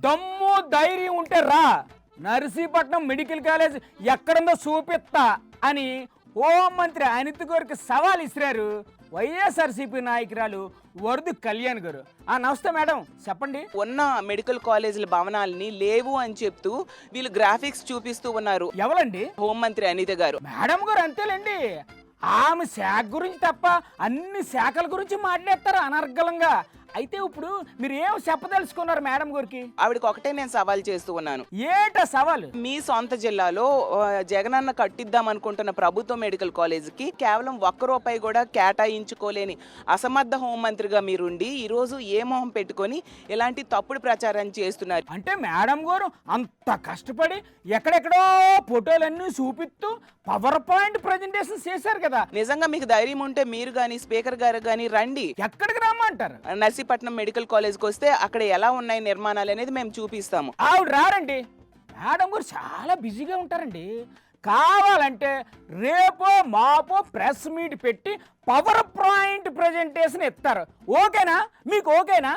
దమ్ము ధైర్యం ఉంటే రా, నర్సీపట్నం మెడికల్ కాలేజ్ ఎక్కడుందో చూపిస్తా అని హోంమంత్రి అనిత గారికి సవాల్ ఇసిరారు వైఎస్ఆర్సీపీ నాయకురాలు వరదు కళ్యాణ్ గారు. నమస్తే మేడం, చెప్పండి. ఉన్న మెడికల్ కాలేజీల భవనాలని లేవు అని చెప్తూ వీళ్ళు గ్రాఫిక్స్ చూపిస్తూ ఉన్నారు. ఎవరండి? హోంమంత్రి అనిత గారు. మేడం గారు అంతేలేండి, ఆమె శాఖ గురించి తప్ప అన్ని శాఖల గురించి మాట్లాడతారు అనర్గళంగా. అయితే ఇప్పుడు మీరు ఏం చెప్పదలుచుకున్నారు మేడం గారికి? ఆవిడకి ఒకటే నేను సవాల్ చేస్తూ ఉన్నాను. ఏట సవాలు? మీ సొంత జిల్లాలో జగనన్న కట్టిద్దాం అనుకుంటున్న ప్రభుత్వ మెడికల్ కాలేజీకి కేవలం ₹1 కూడా కేటాయించుకోలేని అసమర్థ హోంమంత్రిగా మీరుండి ఈరోజు ఏ మొహం పెట్టుకొని ఇలాంటి తప్పుడు ప్రచారం చేస్తున్నారు. అంటే మేడం గారు అంత కష్టపడి ఎక్కడెక్కడో ఫోటోలన్నీ చూపిస్తూ పవర్ పాయింట్ ప్రజెంటేషన్ చేశారు కదా. నిజంగా మీకు ధైర్యం ఉంటే మీరు కానీ స్పీకర్ గారు కానీ రండి. ఎక్కడికి రమ్మంటారు? నర్సీపట్నం మెడికల్ కాలేజ్కి వస్తే అక్కడ ఎలా ఉన్నాయి నిర్మాణాలు అనేది మేము చూపిస్తాము. ఆవిడ రారండి, మేడం గారు చాలా బిజీగా ఉంటారండి. కావాలంటే రేపో మాపో ప్రెస్ మీట్ పెట్టి పవర్ పాయింట్ ప్రజెంటేషన్ ఇస్తారు. ఓకేనా? మీకు ఓకేనా?